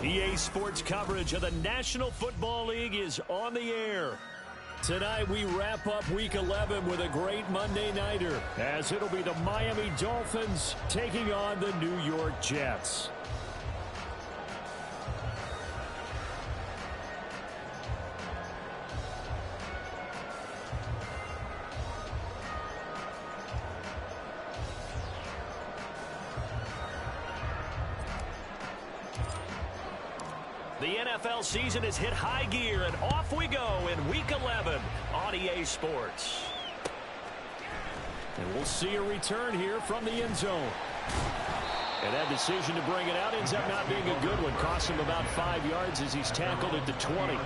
EA Sports coverage of the National Football League is on the air. Tonight we wrap up Week 11 with a great Monday Nighter, as it'll be the Miami Dolphins taking on the New York Jets. The NFL season has hit high gear, and off we go in Week 11 on EA Sports. And we'll see a return here from the end zone. And that decision to bring it out ends up not being a good one. Costs him about 5 yards as he's tackled at the 20.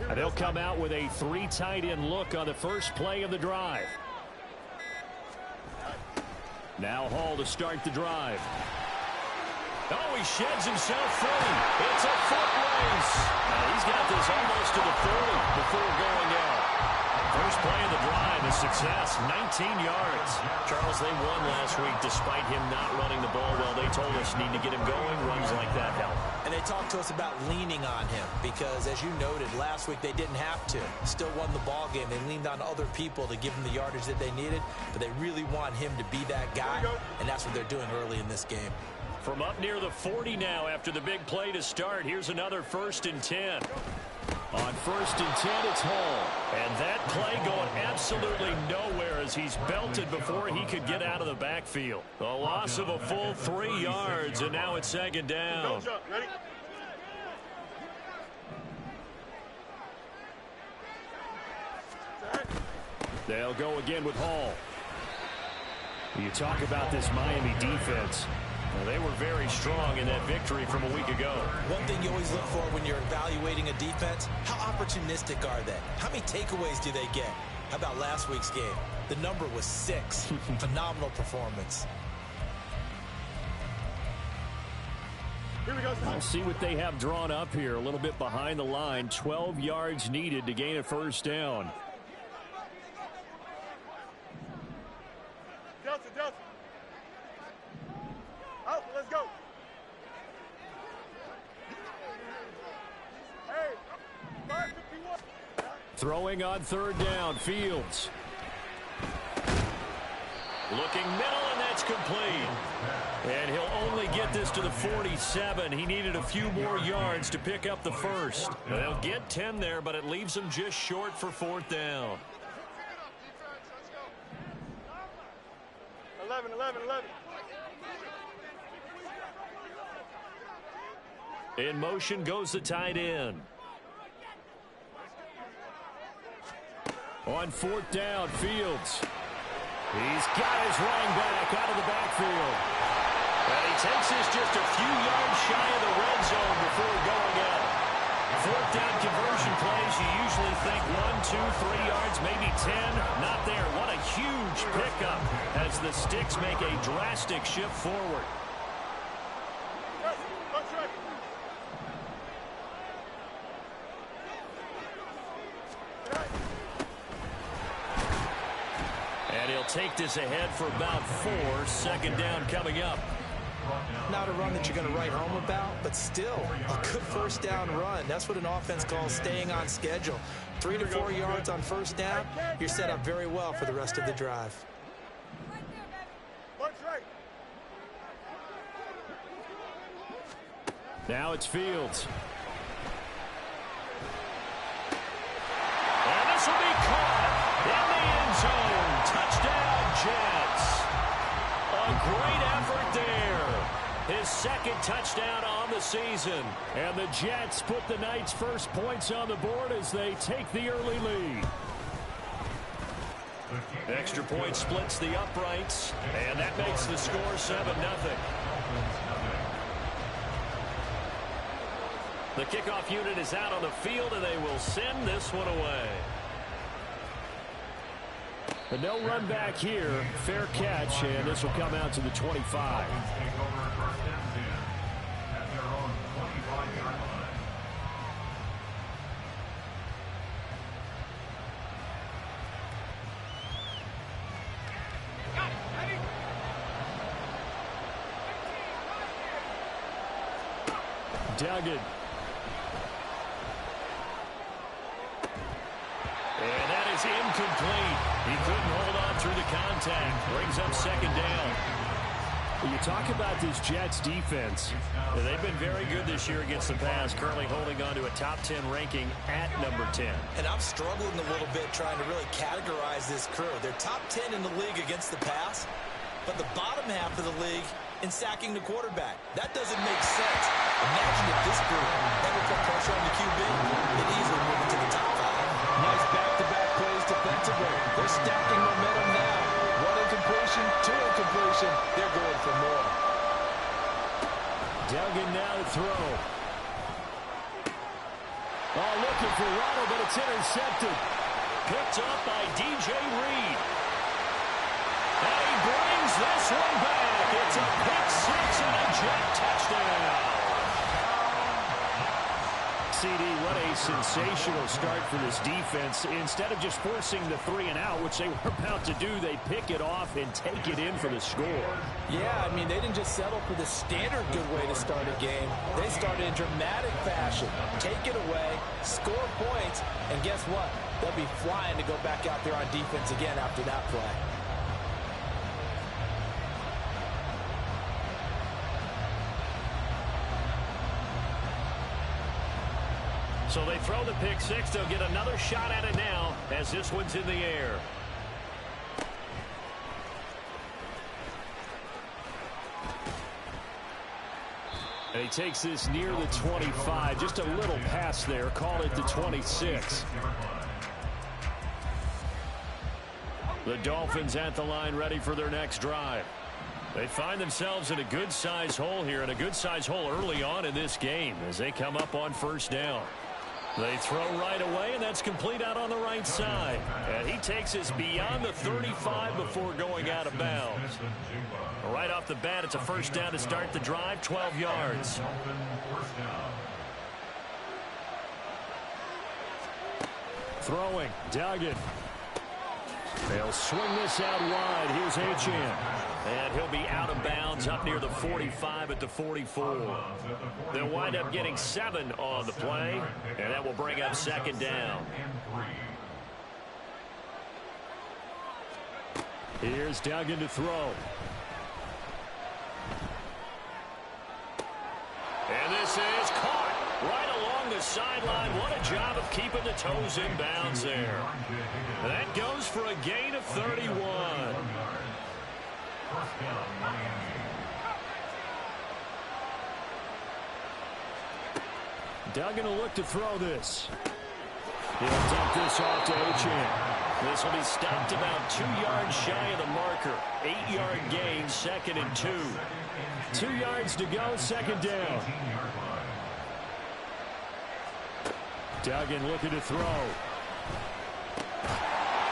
And they'll come out with a 3 tight end look on the first play of the drive. Now Hall to start the drive. Oh, he sheds himself free. It's a foot race. He's got this almost to the 40 before going out. First play of the drive, a success, 19 yards. Charles, they won last week despite him not running the ball well. They told us need to get him going. Runs like that help. And they talked to us about leaning on him because, as you noted, last week they didn't have to. Still won the ball game. They leaned on other people to give them the yardage that they needed, but they really want him to be that guy, and that's what they're doing early in this game. From up near the 40 now after the big play to start, here's another 1st and 10. On 1st and 10, it's Hall. And that play going absolutely nowhere as he's belted before he could get out of the backfield. A loss of a full 3 yards, and now it's 2nd down. Ready? They'll go again with Hall. You talk about this Miami defense. Well, they were very strong in that victory from a week ago. One thing you always look for when you're evaluating a defense, how opportunistic are they? How many takeaways do they get? How about last week's game? The number was 6. Phenomenal performance. Here we go. We'll see what they have drawn up here. A little bit behind the line. 12 yards needed to gain a 1st down. Delta. Out, let's go. Hey, 551. Throwing on 3rd down, Fields. Looking middle, and that's complete. And he'll only get this to the 47. He needed a few more yards to pick up the 1st. They'll get 10 there, but it leaves them just short for 4th down. 11. In motion goes the tight end. On 4th down, Fields. He's got his running back out of the backfield. And he takes this just a few yards shy of the red zone before going out. 4th down conversion plays, you usually think 1, 2, 3 yards, maybe 10. Not there. What a huge pickup as the Sticks make a drastic shift forward. And he'll take this ahead for about 4. 2nd down coming up. Not a run that you're going to write home about, but still a good 1st down run. That's what an offense calls staying on schedule. 3 to 4 yards on 1st down, you're set up very well for the rest of the drive. Now it's Fields. And this will be caught in the end zone. Touchdown, Jets. A great effort there. His 2nd touchdown on the season. And the Jets put the night's first points on the board as they take the early lead. Extra point splits the uprights, and that makes the score 7-0. The kickoff unit is out on the field, and they will send this one away. But no run back here. Fair catch, and this will come out to the 25. Duggan. And that is incomplete. He couldn't hold on through the contact. Brings up second down. When you talk about this Jets defense, they've been very good this year against the pass, currently holding on to a top 10 ranking at number 10. And I'm struggling a little bit trying to really categorize this crew. They're top 10 in the league against the pass, but the bottom half of the league in sacking the quarterback. That doesn't make sense. Imagine if this group ever put pressure on the QB, they'd easily move into the top 5. Nice back-to-back plays defensively. They're stacking momentum now. One incompletion, two incompletion. They're going for more. Duggan now to throw. Oh, looking for Ronald, but it's intercepted. Picked up by DJ Reed. And he brings this one back. It's a pick six and a Jet touchdown. CD, what a sensational start for this defense. Instead of just forcing the 3-and-out, which they were about to do, they pick it off and take it in for the score. Yeah, I mean, they didn't just settle for the standard good way to start a game. They started in dramatic fashion. Take it away, score points, and guess what? They'll be flying to go back out there on defense again after that play. So they throw the pick six. They'll get another shot at it now as this one's in the air. And he takes this near the 25. Just a little pass there. Call it the 26. The Dolphins at the line ready for their next drive. They find themselves in a good-sized hole here, and a good-sized hole early on in this game as they come up on first down. They throw right away, and that's complete out on the right side. And he takes us beyond the 35 before going out of bounds. Right off the bat, it's a first down to start the drive, 12 yards. Throwing, Duggan. They'll swing this out wide. Here's Achane. And he'll be out of bounds up near the 45 at the 44. They'll wind up getting 7 on the play, and that will bring up second down. Here's Duggan to throw. And this is caught right along the sideline. What a job of keeping the toes in bounds there. That goes for a gain of 31. Duggan will look to throw this. He'll dump this off to Achane. This will be stopped about 2 yards shy of the marker. 8-yard gain, 2nd and 2. 2 yards to go, second down. Duggan looking to throw.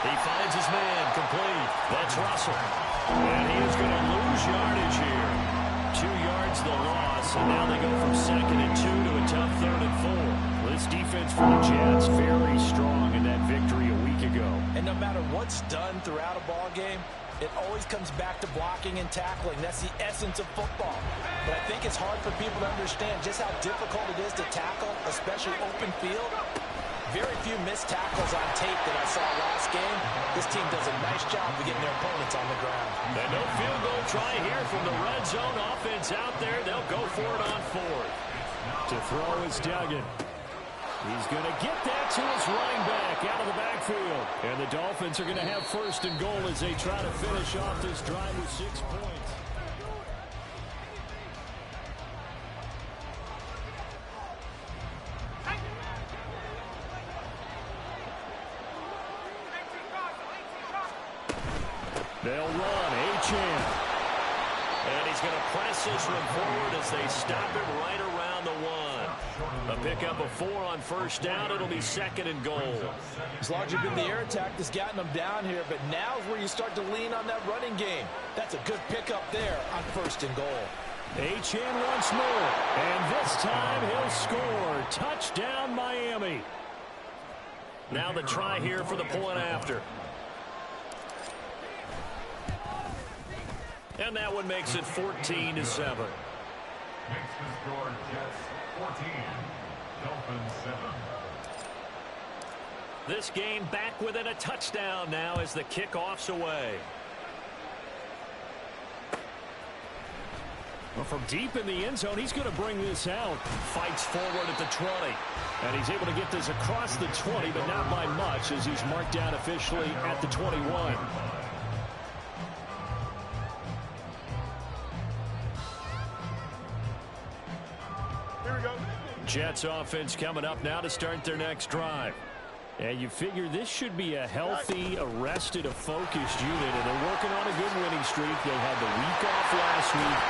He finds his man, complete. That's Russell. And he is going to lose yardage here. 2 yards the loss, and now they go from 2nd and 2 to a tough 3rd and 4. This defense for the Jets very strong in that victory a week ago. And no matter what's done throughout a ball game, it always comes back to blocking and tackling. That's the essence of football. But I think it's hard for people to understand just how difficult it is to tackle, especially open field. Very few missed tackles on tape that I saw last game. This team does a nice job of getting their opponents on the ground. And no field goal try here from the red zone offense out there. They'll go for it on 4th. To throw is Duggan. He's going to get that to his running back out of the backfield. And the Dolphins are going to have 1st and goal as they try to finish off this drive with 6 points. They'll run. Achane. And he's going to press this one forward as they stop him right around the 1. A pickup of 4 on first down. It'll be 2nd and goal. It's largely been the air attack that's gotten them down here, but now is where you start to lean on that running game. That's a good pickup there on 1st and goal. Achane once more. And this time he'll score. Touchdown, Miami. Now the try here for the point after. And that one makes it 14-7. Makes the score Jets 14, Dolphins 7. This game back within a touchdown now as the kickoff's away. Well, from deep in the end zone, he's going to bring this out. Fights forward at the 20. And he's able to get this across the 20, but not by much as he's marked down officially at the 21. Jets offense coming up now to start their next drive. And you figure this should be a healthy, arrested, a focused unit, and they're working on a good winning streak. They had the week off last week.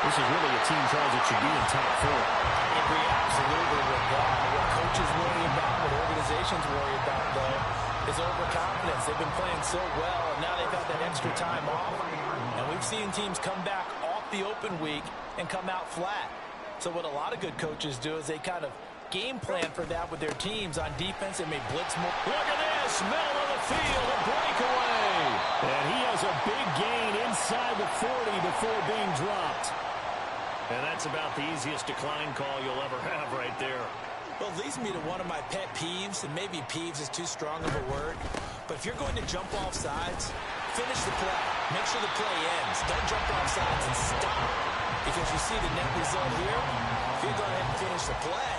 This is really a team tries it should be in top 4. It reacts a little bit with that. What coaches worry about, what organizations worry about, though, is overconfidence. They've been playing so well, and now they've got that extra time off. And we've seen teams come back off the open week and come out flat. So what a lot of good coaches do is they kind of game plan for that with their teams on defense. They may blitz more. Look at this. Middle of the field. A breakaway. And he has a big gain inside the 40 before being dropped. And that's about the easiest decline call you'll ever have right there. Well, it leads me to one of my pet peeves, and maybe peeves is too strong of a word. But if you're going to jump off sides, finish the play. Make sure the play ends. Don't jump off sides and stop. Because you see the net result here. If you go ahead and finish the play,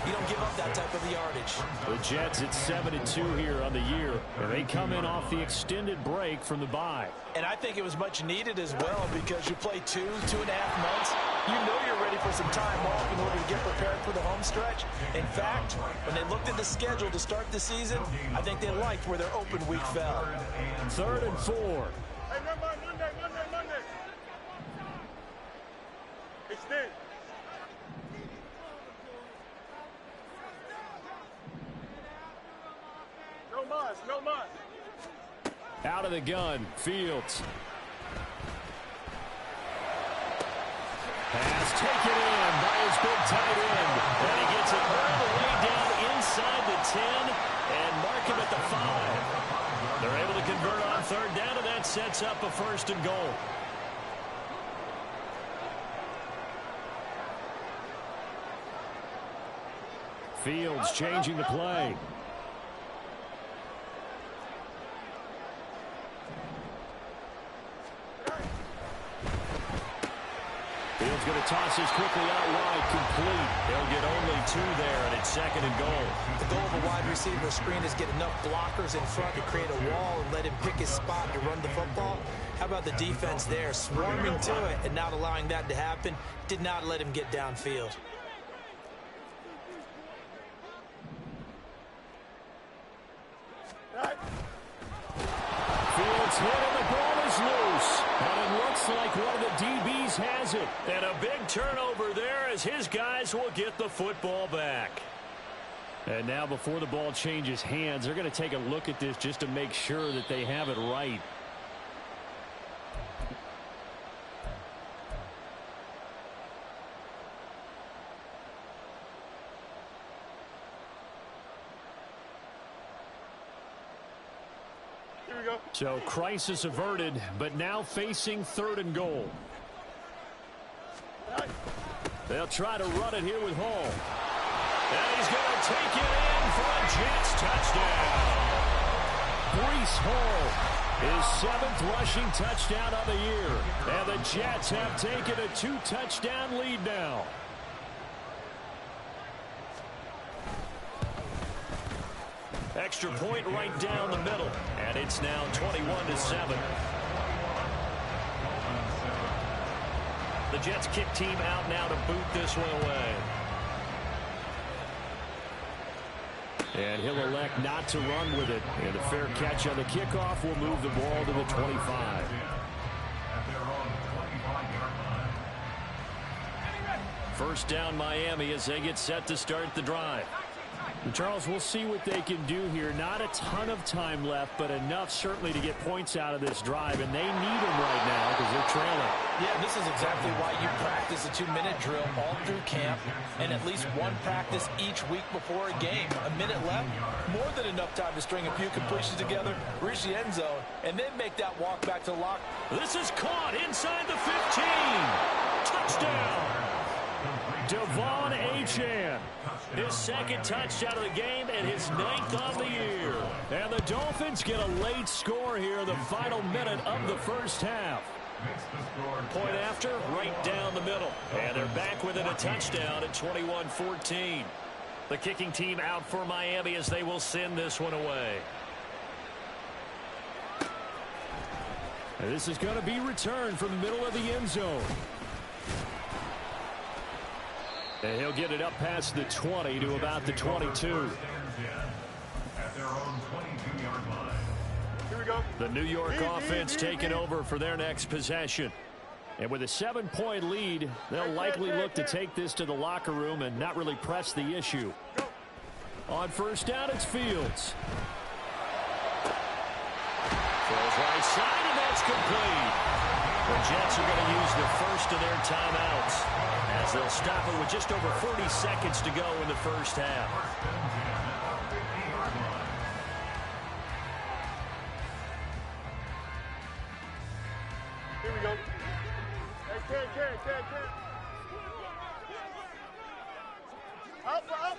you don't give up that type of yardage. The Jets at 7-2 here on the year. And they come in off the extended break from the bye. And I think it was much needed as well because you play 2.5 months. You know you're ready for some time off in order to get prepared for the home stretch. In fact, when they looked at the schedule to start the season, I think they liked where their open week fell. 3rd and 4. Hey, Monday. Extend. No mas. Out of the gun, Fields. Pass taken in by his big tight end. And he gets it all the way down inside the 10 and mark him at the 5. They're able to convert on 3rd down, and that sets up a 1st and goal. Fields changing the play. Fields going to toss this quickly out wide, complete. They'll get only 2 there, and it's 2nd and goal. The goal of a wide receiver screen is get enough blockers in front to create a wall and let him pick his spot to run the football. How about the defense there, swarming to it and not allowing that to happen? Did not let him get downfield. Fields hit and the ball is loose. And it looks like one of the DBs has it. And a big turnover there as his guys will get the football back. And now before the ball changes hands, they're going to take a look at this just to make sure that they have it right. Here we go. So crisis averted, but now facing 3rd and goal. They'll try to run it here with Hall. And he's going to take it in for a Jets touchdown. Breece Hall, his 7th rushing touchdown of the year. And the Jets have taken a 2-touchdown lead now. Extra point right down the middle. And it's now 21-7. The Jets kick team out now to boot this one away. And he'll elect not to run with it. And a fair catch on the kickoff will move the ball to the 25. First down Miami as they get set to start the drive. And Charles, we'll see what they can do here. Not a ton of time left, but enough certainly to get points out of this drive. And they need them right now because they're trailing. Yeah, this is exactly why you practice a 2-minute drill all through camp and at least one practice each week before a game. A minute left, more than enough time to string a few completions together, reach the end zone, and then make that walk back to lock. This is caught inside the 15. Touchdown. Devon Achane, his second touchdown of the game and his 9th on the year. And the Dolphins get a late score here in the final minute of the first half. Point after, right down the middle. And they're back within a touchdown at 21-14. The kicking team out for Miami as they will send this one away. And this is going to be returned from the middle of the end zone. And he'll get it up past the 20 to about the 22. Here we go. The New York offense taking over for their next possession. And with a 7-point lead, they'll likely look to take this to the locker room and not really press the issue. On first down, it's Fields. Throws right side, and that's complete. The Jets are going to use the first of their timeouts as they'll stop it with just over 40 seconds to go in the first half. Here we go. Hey, Ken. Alpha.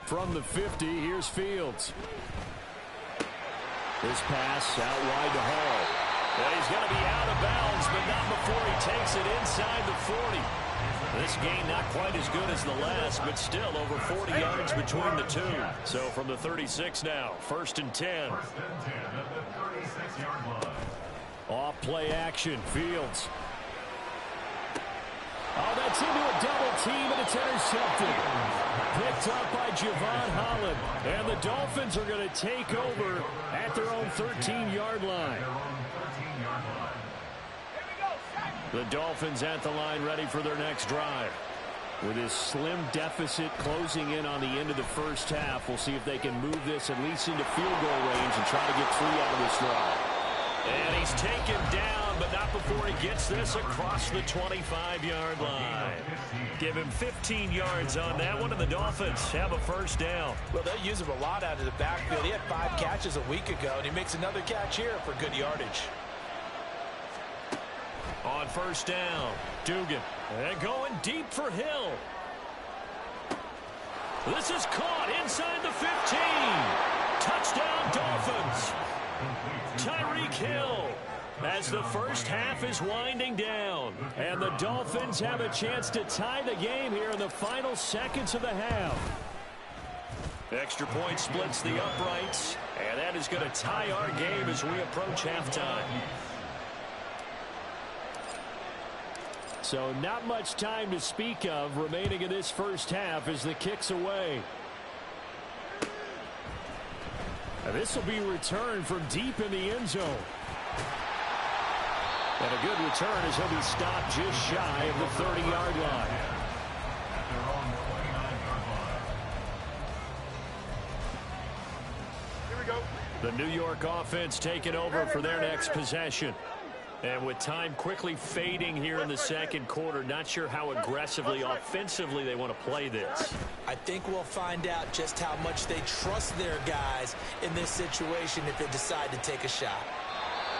From the 50, here's Fields. This pass out wide to Hall. And he's going to be out of bounds, but not before he takes it inside the 40. This game not quite as good as the last, but still over 40 yards between the two. So from the 36 now, 1st and 10. Off play action, Fields. Oh, that's into a double team, and it's intercepted. Picked up by Javon Holland. And the Dolphins are going to take over at their own 13-yard line. The Dolphins at the line ready for their next drive. With his slim deficit closing in on the end of the first half, we'll see if they can move this at least into field goal range and try to get 3 out of this drive. And he's taken down, but not before he gets this across the 25-yard line. Give him 15 yards on that one, and the Dolphins have a first down. Well, they'll use him a lot out of the backfield. He had 5 catches a week ago, and he makes another catch here for good yardage. On first down, Dugan. And going deep for Hill. This is caught inside the 15. Touchdown, Dolphins. Tyreek Hill as the first half is winding down. And the Dolphins have a chance to tie the game here in the final seconds of the half. Extra point splits the uprights. And that is going to tie our game as we approach halftime. So not much time to speak of remaining in this first half as the kick's away. And this will be returned from deep in the end zone. And a good return as he'll be stopped just shy of the 30-yard line. Here we go. The New York offense taking over for their next possession. And with time quickly fading here in the second quarter, not sure how aggressively, offensively they want to play this. I think we'll find out just how much they trust their guys in this situation if they decide to take a shot.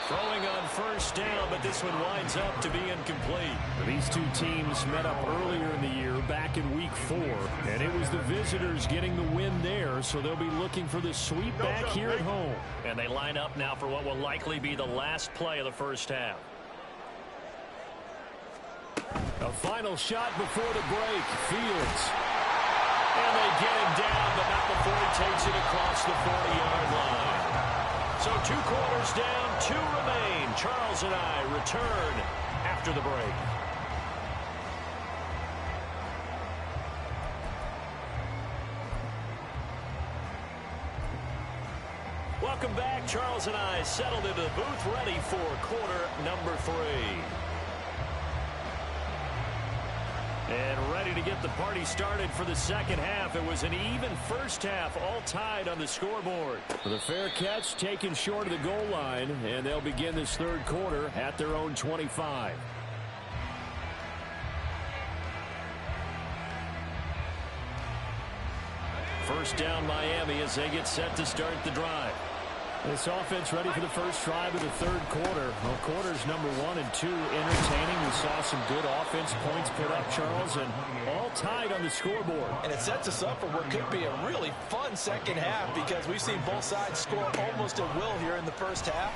Throwing on first down, but this one winds up to be incomplete. These two teams met up earlier in the year, back in week 4, and it was the visitors getting the win there, so they'll be looking for the sweep back here at home. And they line up now for what will likely be the last play of the first half. A final shot before the break, Fields. And they get him down, but not before he takes it across the 40-yard line. So 2 quarters down, 2 remain. Charles and I return after the break. Welcome back. Charles and I settled into the booth ready for quarter number 3. And ready to get the party started for the second half. It was an even first half, all tied on the scoreboard. The fair catch taken short of the goal line, and they'll begin this third quarter at their own 25. First down Miami as they get set to start the drive. This offense ready for the first drive of the third quarter. Well, quarters number 1 and 2 entertaining. We saw some good offense points put up, Charles, and all tied on the scoreboard. And it sets us up for what could be a really fun second half because we've seen both sides score almost at will here in the first half.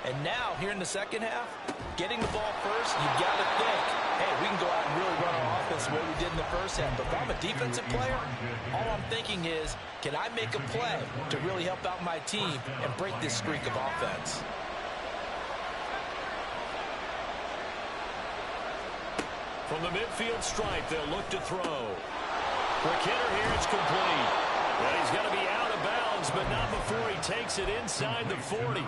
And now, here in the second half, getting the ball first, you've got to think, hey, we can go out and really run our offense the way we did in the first half. But if I'm a defensive player, all I'm thinking is, can I make a play to really help out my team and break this streak of offense? From the midfield stripe, they'll look to throw. Quick hitter here, it's complete. Well, he's going to be out of bounds, but not before he takes it inside the 40.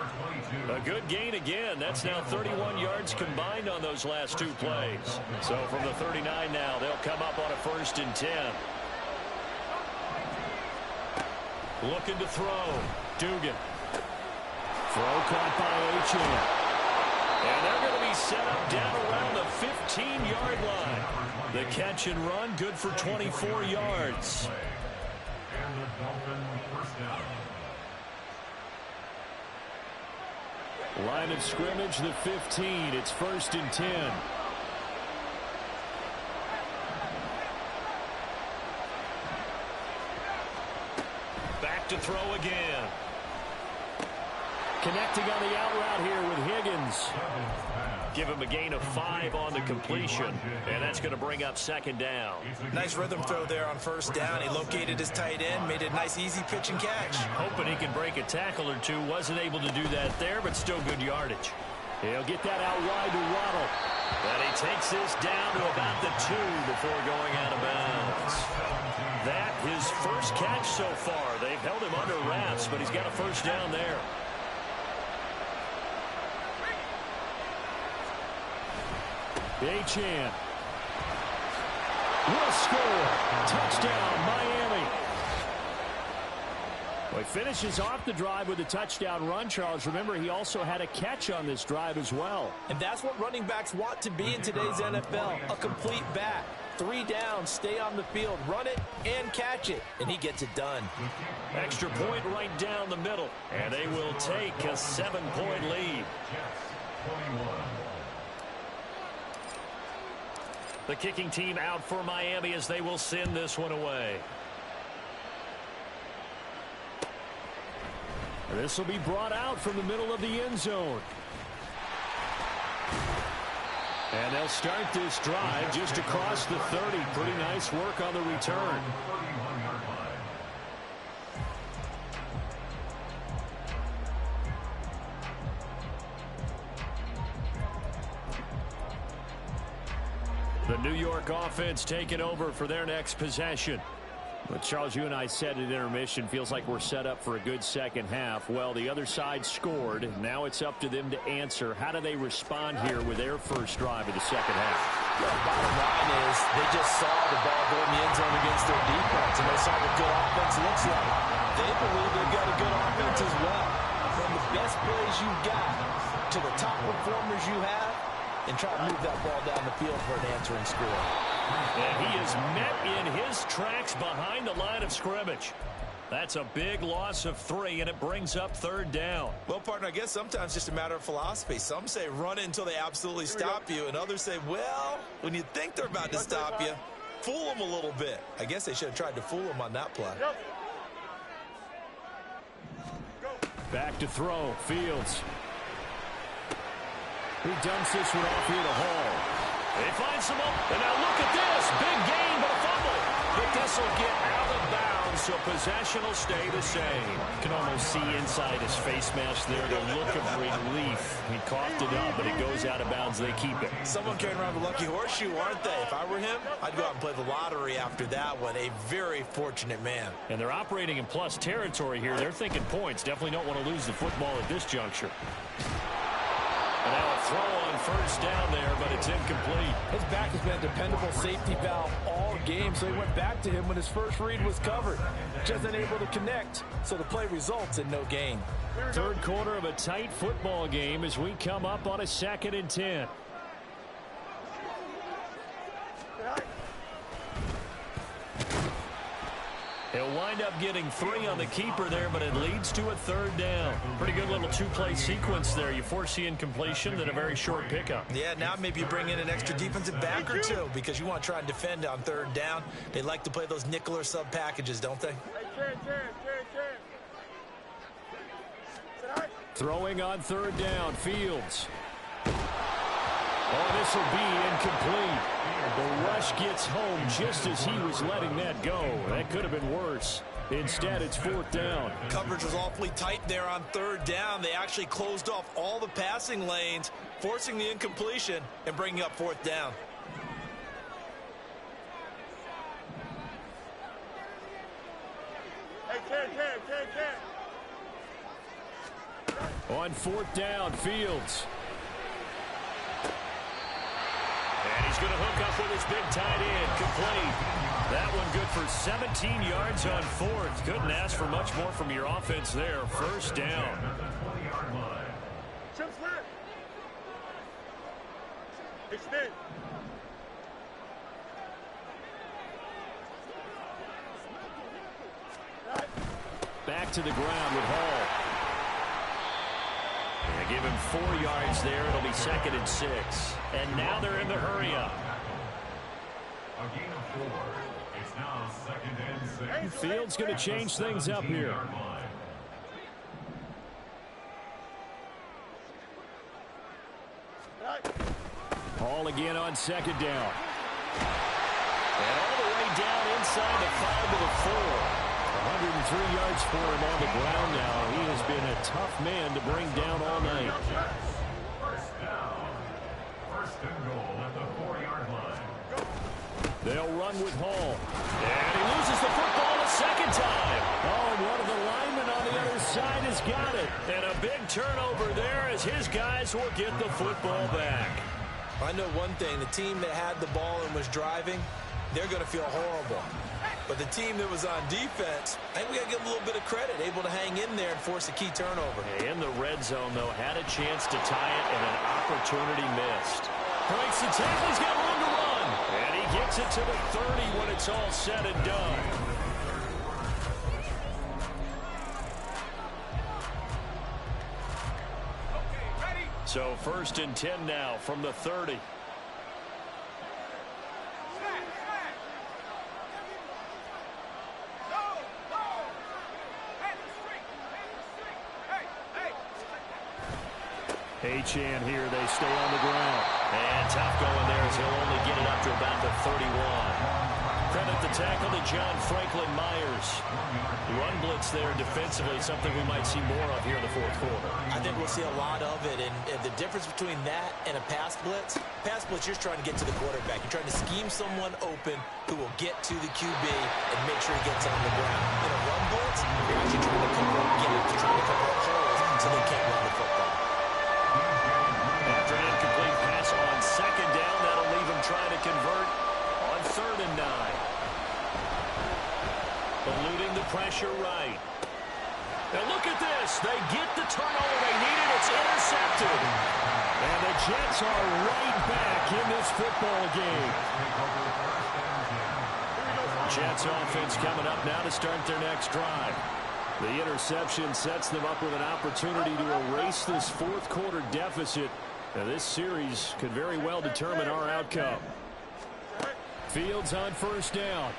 A good gain again. That's now 31 yards combined on those last 2 plays. So from the 39 now, they'll come up on a 1st and 10. Looking to throw. Dugan. Throw caught by Achane. And they're going to be set up down around the 15-yard line. The catch and run, good for 24 yards. And the Dolphins first down. Line of scrimmage, the 15. It's 1st and 10. Back to throw again. Connecting on the out route here with Higgins. Give him a gain of 5 on the completion. And that's going to bring up 2nd down. Nice rhythm throw there on 1st down. He located his tight end, made a nice easy pitch and catch. Hoping he can break a tackle or 2. Wasn't able to do that there, but still good yardage. He'll get that out wide to Waddle. And he takes this down to about the 2 before going out of bounds. That his first catch so far. They've held him under wraps, but he's got a 1st down there. Achane will score. Touchdown, Miami. Well, he finishes off the drive with a touchdown run, Charles. Remember, he also had a catch on this drive as well. And that's what running backs want to be in today's NFL, a complete back. 3 downs, stay on the field, run it, and catch it. And he gets it done. Extra point right down the middle. And they will take a 7-point lead. The kicking team out for Miami as they will send this one away. This will be brought out from the middle of the end zone. And they'll start this drive just across the 30. Pretty nice work on the return. The New York offense taking over for their next possession. But Charles, you and I said at intermission, feels like we're set up for a good second half. Well, the other side scored. Now it's up to them to answer. How do they respond here with their first drive of the second half? Well, the bottom line is they just saw the ball go in the end zone against their defense, and they saw what good offense looks like. They believe they've got a good offense as well. From the best plays you've got to the top performers you have, and try to move that ball down the field for an answering score. And he is met in his tracks behind the line of scrimmage. That's a big loss of 3, and it brings up 3rd down. Well, partner, I guess sometimes it's just a matter of philosophy. Some say run it until they absolutely stop you, and others say, well, when you think they're about to stop you, fool them a little bit. I guess they should have tried to fool them on that play. Back to throw, Fields. He dumps this one off here to Hall. They find some up, and now look at this. Big gain, but a fumble. But this this will get out of bounds, so possession will stay the same. You can almost see inside his face mask there the look of relief. He coughed it up, but it goes out of bounds. They keep it. Someone carrying around the lucky horseshoe, aren't they? If I were him, I'd go out and play the lottery after that one. A very fortunate man. And they're operating in plus territory here. They're thinking points. Definitely don't want to lose the football at this juncture. And now a throw on first down there, but it's incomplete. His back has been a dependable safety valve all game, so he went back to him when his first read was covered. Just unable to connect, so the play results in no gain. Third quarter of a tight football game as we come up on a 2nd and 10. He'll wind up getting 3 on the keeper there, but it leads to a 3rd down. Pretty good little 2-play sequence there. You force the incompletion, then a very short pickup. Yeah, now maybe you bring in an extra defensive back or two because you want to try and defend on 3rd down. They like to play those nickel or sub packages, don't they? Throwing on 3rd down, Fields. Oh, this will be incomplete. The rush gets home just as he was letting that go. That could have been worse. Instead, it's 4th down. Coverage was awfully tight there on 3rd down. They actually closed off all the passing lanes, forcing the incompletion and bringing up 4th down. On 4th down, Fields. And he's going to hook up with his big tight end, complete. That one good for 17 yards on 4th. Couldn't ask for much more from your offense there. 1st down. Extend. Back to the ground with Hall. They give him 4 yards there. It'll be 2nd and 6. And now they're in the hurry-up. A gain of 4. It's now 2nd and 6. Fields going to change things up here. Hall again on 2nd down. And all the way down inside the 5 to the 4. 103 yards for him on the ground now. He has been a tough man to bring down all night. First down. 1st and goal at the 4-yard line. They'll run with Hall. And he loses the football a 2nd time. Oh, one of the linemen on the other side has got it. And a big turnover there as his guys will get the football back. I know one thing. The team that had the ball and was driving, they're going to feel horrible. But the team that was on defense, I think we got to give them a little bit of credit, able to hang in there and force a key turnover. In the red zone, though, had a chance to tie it and an opportunity missed. Breaks the tackle, he's got room to run. And he gets it to the 30 when it's all said and done. So 1st and 10 now from the 30. Achane here, they stay on the ground. And tough going there as he'll only get it up to about the 31. Credit the tackle to John Franklin Myers. Run blitz there defensively, something we might see more of here in the 4th quarter. I think we'll see a lot of it, and the difference between that and a pass blitz, you're trying to get to the quarterback. You're trying to scheme someone open who will get to the QB and make sure he gets on the ground. In a run blitz, you're actually trying to cover up gaps, you're trying to cover up holes so they can't run the football. After an incomplete pass on 2nd down, that'll leave him trying to convert on 3rd and 9. Eluding the pressure right. And look at this. They get the turnover they needed. It's intercepted. And the Jets are right back in this football game. Jets offense coming up now to start their next drive. The interception sets them up with an opportunity to erase this 4th quarter deficit. Now, this series could very well determine our outcome. Fields on 1st down.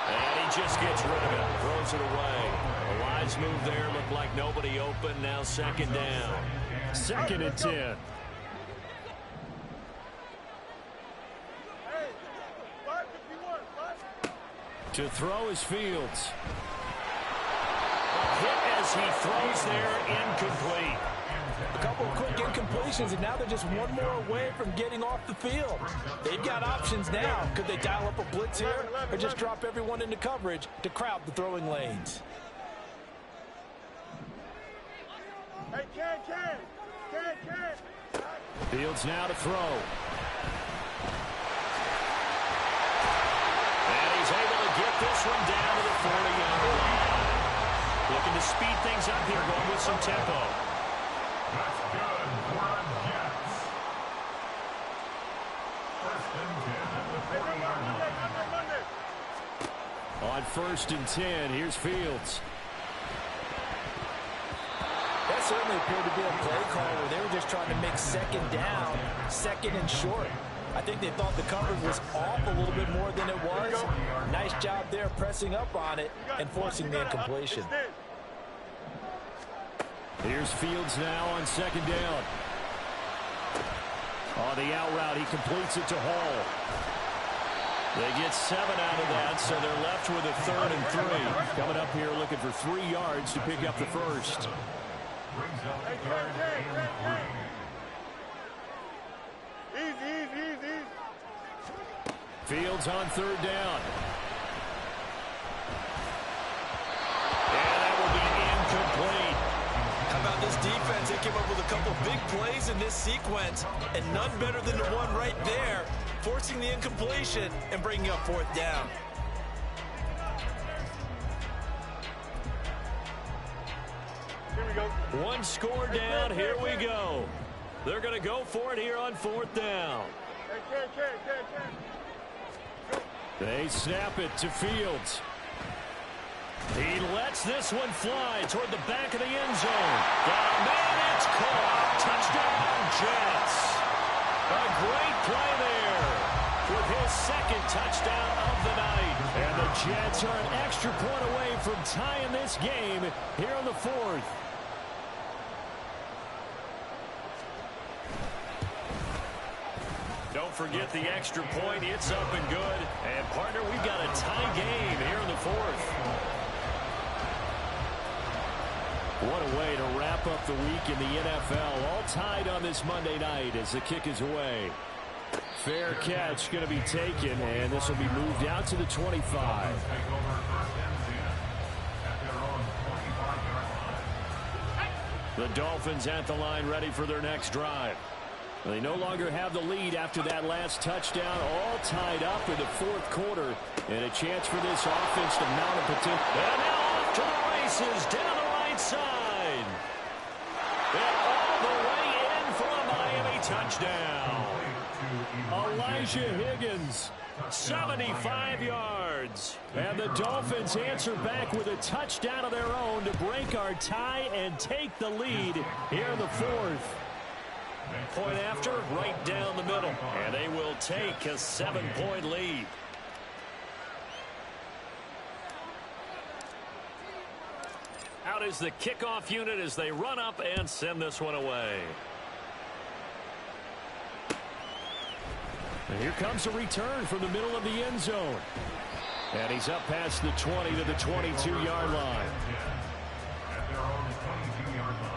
And he just gets rid of it. Throws it away. A wise move there. Looked like nobody open. Now 2nd down. 2nd and 10. To throw is Fields. Hit as he throws there, incomplete. A couple of quick incompletions, and now they're just one more away from getting off the field. They've got options now. Could they dial up a blitz here or just drop everyone into coverage to crowd the throwing lanes? Hey, Ken. Fields now to throw. And he's able to get this one down to the 40-yard line. Looking to speed things up here, going with some tempo. That's good for our Jets. First and 10 at the 40-yard line. On 1st and 10, here's Fields. That certainly appeared to be a play call where they were just trying to make second down, second and short. I think they thought the coverage was off a little bit more than it was. Nice job there pressing up on it and forcing the incompletion. Here's Fields now on 2nd down. On the out route, he completes it to Hall. They get 7 out of that, so they're left with a 3rd and 3. Coming up here looking for 3 yards to pick up the first. Brings up 3rd and 3. Easy. Fields on 3rd down. And that will be incomplete. How about this defense? They came up with a couple big plays in this sequence, and none better than the one right there, forcing the incompletion and bringing up 4th down. Here we go. One score down. Here we go. They're going to go for it here on 4th down. Hey, Ken. They snap it to Fields. He lets this one fly toward the back of the end zone. Got a man, it's caught. Touchdown, Jets. A great play there with his 2nd touchdown of the night. And the Jets are an extra point away from tying this game here in the 4th. Don't forget the extra point. It's up and good. And, partner, we've got a tie game here in the 4th. What a way to wrap up the week in the NFL. All tied on this Monday night as the kick is away. Fair catch going to be taken, and this will be moved out to the 25. Take over 1st and 10 at their own 25-yard line. The Dolphins at the line ready for their next drive. They no longer have the lead after that last touchdown, all tied up in the 4th quarter, and a chance for this offense to mount a potential. And now off to the races down the right side. And all the way in for a Miami touchdown. Elijah Higgins, 75 yards. And the Dolphins answer back with a touchdown of their own to break our tie and take the lead here in the 4th. Point after, right down the middle. And they will take a 7-point lead. Out is the kickoff unit as they run up and send this one away. And here comes a return from the middle of the end zone. And he's up past the 20 to the 22-yard line. At their own 22-yard line.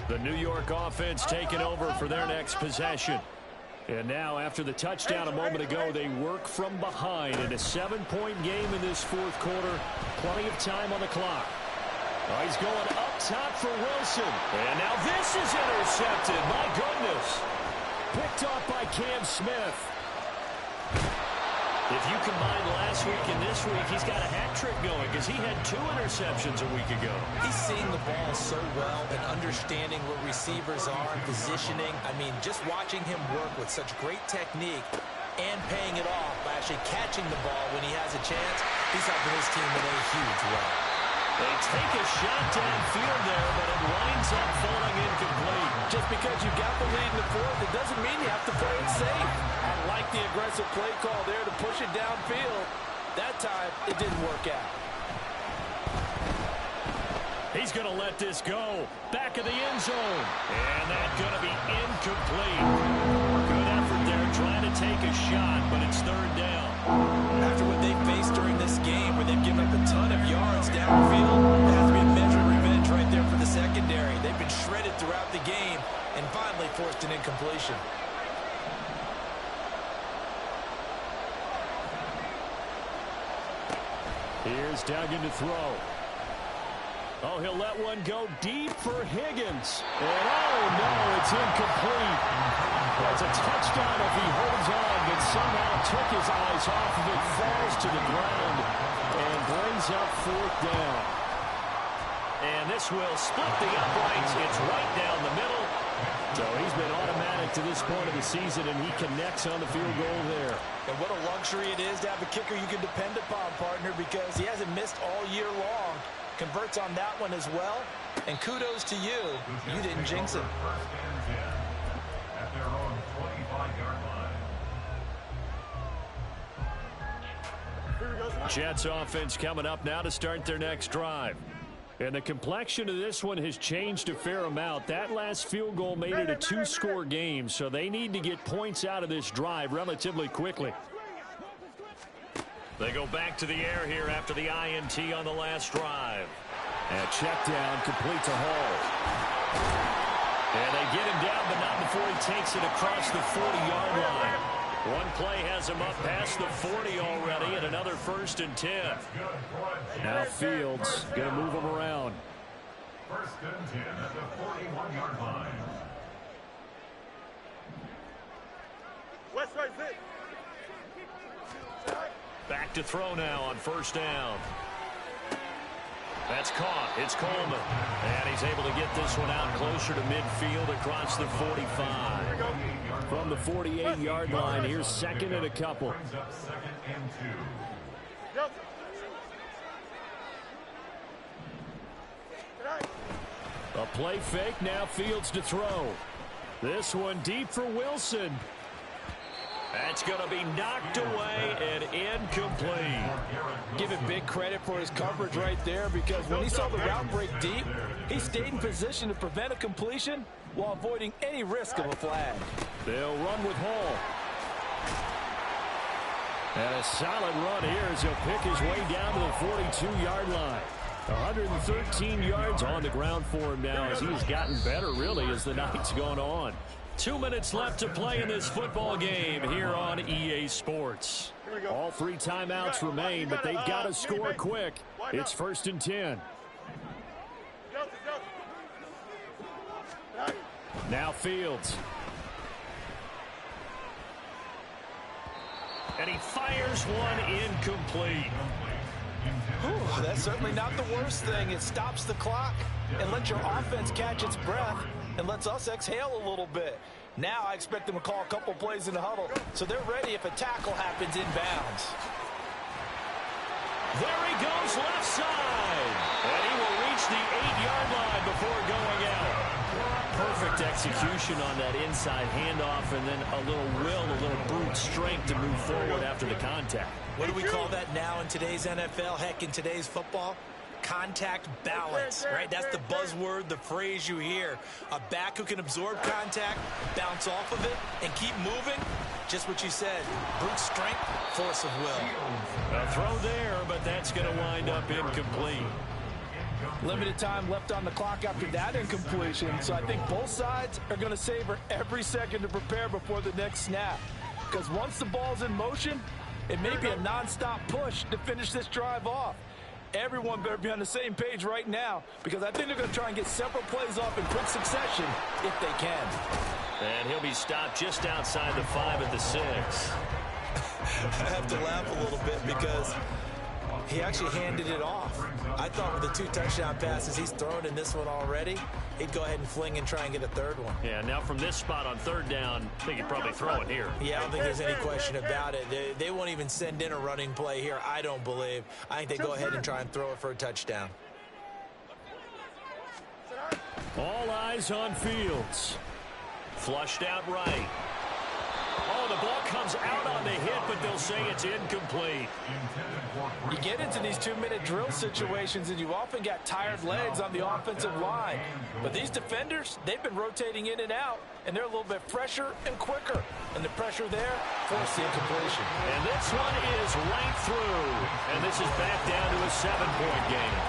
The New York offense taking over for their next possession. And now, after the touchdown a moment ago, they work from behind in a 7-point game in this 4th quarter. Plenty of time on the clock. Oh, he's going up top for Wilson. And now this is intercepted. My goodness. Picked off by Cam Smith. If you combine last week and this week, he's got a hat trick going because he had 2 interceptions a week ago. He's seeing the ball so well and understanding what receivers are, positioning. I mean, just watching him work with such great technique and paying it off by actually catching the ball when he has a chance, he's helping his team in a huge way. They take a shot downfield there, but it winds up falling incomplete. Just because you got the lead in the 4th, it doesn't mean you have to play it safe. I like the aggressive play call there to push it downfield. That time, it didn't work out. He's going to let this go. Back of the end zone. And that's going to be incomplete. Good effort there trying to take a shot, but it's third down. After what they faced during this game where they've given up a ton of yards downfield, there has to be a measure of revenge right there for the secondary. They've been shredded throughout the game and finally forced an incompletion. Here's Duggan to throw. Oh, he'll let one go deep for Higgins. And oh, no, it's incomplete. That's a touchdown if he holds on, but somehow took his eyes off of it, falls to the ground, and brings up fourth down. And this will split the uprights. It's right down the middle. So he's been automatic to this point of the season, and he connects on the field goal there. And what a luxury it is to have a kicker you can depend upon, partner, because he hasn't missed all year long. Converts on that one as well. And kudos to you. You didn't jinx it. At their own 25-yard line. Jets offense coming up now to start their next drive. And the complexion of this one has changed a fair amount. That last field goal made it a two-score game, so they need to get points out of this drive relatively quickly. They go back to the air here after the INT on the last drive. And check down, complete to Hall. And they get him down, but not before he takes it across the 40-yard line. One play has him up past the 40 already, and another 1st and 10. Now Fields going to move him around. 1st and 10 at the 41-yard line. West side sit. Back to throw now on 1st down. That's caught. It's Coleman. And he's able to get this one out closer to midfield across the 45. From the 48-yard line, here's 2nd and a couple. Brings up 2nd and 2. A play fake, now Fields to throw. This one deep for Wilson. That's going to be knocked away and incomplete. Give him big credit for his coverage right there, because when he saw the route break deep, he stayed in position to prevent a completion while avoiding any risk of a flag. They'll run with Hall. And a solid run here as he'll pick his way down to the 42-yard line. 113 yards on the ground for him now as he's gotten better, really, as the night's gone on. 2 minutes left to play in this football game here on EA Sports. All 3 timeouts remain, but they've got to score quick. It's 1st and 10. Now Fields. And he fires one incomplete. Ooh, that's certainly not the worst thing. It stops the clock and lets your offense catch its breath and lets us exhale a little bit. Now I expect them to call a couple plays in the huddle, so they're ready if a tackle happens inbounds. There he goes left side. And he will reach the 8-yard line before going out. Perfect execution on that inside handoff, and then a little will, a little brute strength to move forward after the contact. What do we call that now in today's NFL? Heck, in today's football? Contact balance, right? That's the buzzword, the phrase you hear. A back who can absorb contact, bounce off of it, and keep moving. Just what you said, brute strength, force of will. A throw there, but that's going to wind up incomplete. Limited time left on the clock after that incompletion, so I think both sides are going to savor every second to prepare before the next snap. Because once the ball's in motion, it may be a non-stop push to finish this drive off. Everyone better be on the same page right now, because I think they're going to try and get several plays off in quick succession if they can. And he'll be stopped just outside the 5 at the 6. I have to laugh a little bit because he actually handed it off. I thought with the 2 touchdown passes he's thrown in this one already, he'd go ahead and fling and try and get a 3rd one. Yeah, now from this spot on 3rd down, I think he'd probably throw it here. Yeah, I don't think there's any question about it. They won't even send in a running play here, I don't believe. I think they go ahead and try and throw it for a touchdown. All eyes on Fields. Flushed out right. Oh, the ball comes out on the hit, but they'll say it's incomplete. You get into these 2-minute drill situations, and you often got tired legs on the offensive line. But these defenders, they've been rotating in and out, and they're a little bit fresher and quicker. And the pressure there forced the incompletion. And this one is right through. And this is back down to a 7-point game.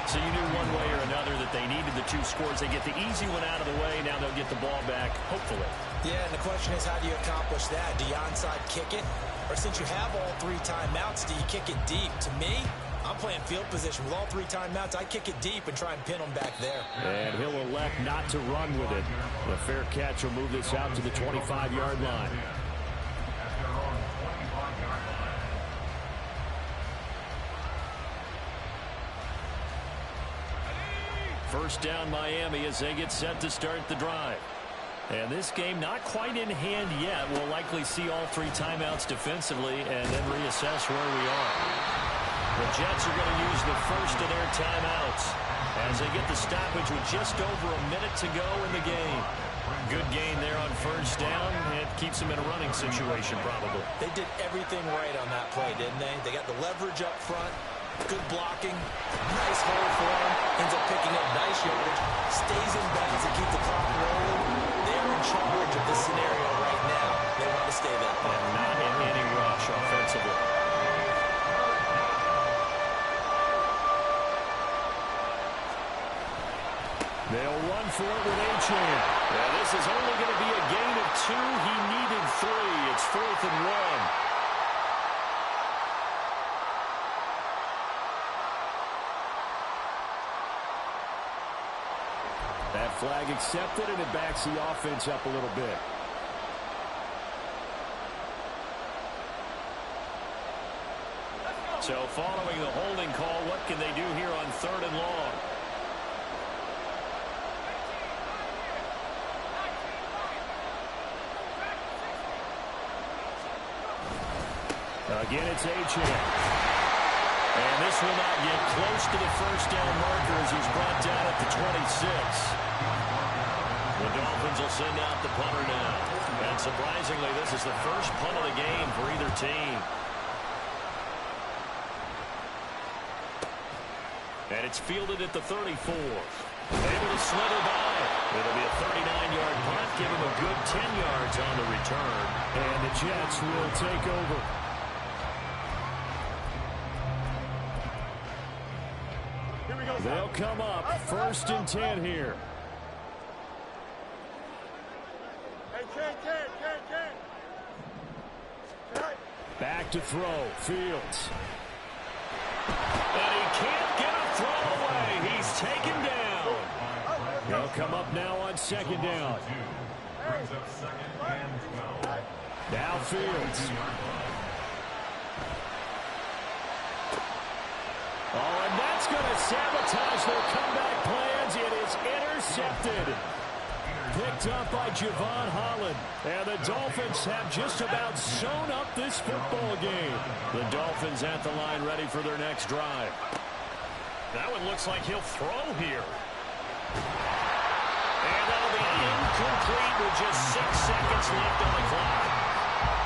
So you knew one way or another that they needed the 2 scores. They get the easy one out of the way. Now they'll get the ball back, hopefully. Yeah, and the question is, how do you accomplish that? Do you onside kick it? Or since you have all 3 timeouts, do you kick it deep? To me, I'm playing field position. With all 3 timeouts, I kick it deep and try and pin them back there. And he'll elect not to run with it. The fair catch will move this out to the 25-yard line. First down Miami as they get set to start the drive. And this game not quite in hand yet. We'll likely see all 3 timeouts defensively and then reassess where we are. The Jets are going to use the first of their timeouts as they get the stoppage with just over a minute to go in the game. Good gain there on first down. It keeps them in a running situation probably. They did everything right on that play, didn't they? They got the leverage up front. Good blocking. Nice hole for him. Ends up picking up nice yardage. Stays in bounds to keep the clock rolling. They're in charge of this scenario right now. They want to stay that way. And not in any rush offensively. They'll run for it with Achane. Now this is only going to be a gain of 2. He needed 3. It's 4th and 1. That flag accepted, and it backs the offense up a little bit. So following the holding call, what can they do here on 3rd and long? Again, it's Achane. And this will not get close to the first down marker as he's brought down at the 26. The Dolphins will send out the punter now. And surprisingly, this is the first punt of the game for either team. And it's fielded at the 34. Able to slither by. It'll be a 39-yard punt. Give him a good 10 yards on the return. And the Jets will take over. They'll come up 1st and 10 here. Back to throw. Fields. And he can't get a throw away. He's taken down. They'll come up now on 2nd down. Now Fields. Oh, and that's going to sabotage their comeback plans. It is intercepted. Picked up by Javon Holland. And the Dolphins have just about sewn up this football game. The Dolphins at the line ready for their next drive. That one looks like he'll throw here. And that'll be incomplete with just 6 seconds left on the clock.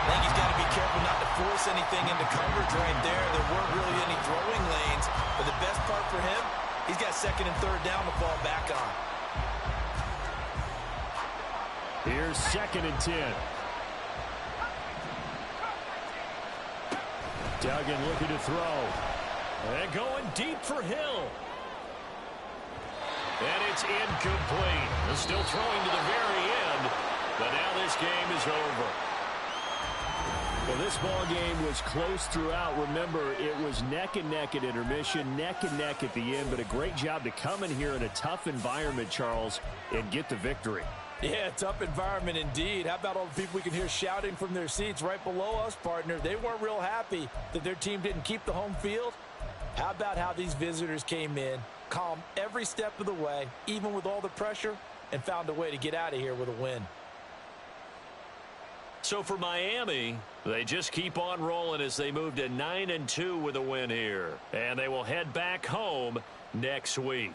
I think he's got to be careful not to force anything into coverage right there. There weren't really any throwing lanes. But the best part for him, he's got 2nd and 3rd down to fall back on. Here's 2nd and 10. Duggan looking to throw. And going deep for Hill. And it's incomplete. They're still throwing to the very end. But now this game is over. Well, this ball game was close throughout. Remember, it was neck and neck at intermission, neck and neck at the end, but a great job to come in here in a tough environment, Charles, and get the victory. Yeah, tough environment indeed. How about all the people we can hear shouting from their seats right below us, partner? They weren't real happy that their team didn't keep the home field. How about how these visitors came in, calm every step of the way, even with all the pressure, and found a way to get out of here with a win. So for Miami, they just keep on rolling as they move to 9-2 with a win here. And they will head back home next week.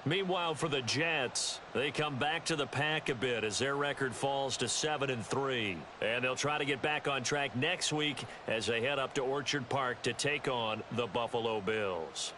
Meanwhile, for the Jets, they come back to the pack a bit as their record falls to 7-3. And they'll try to get back on track next week as they head up to Orchard Park to take on the Buffalo Bills.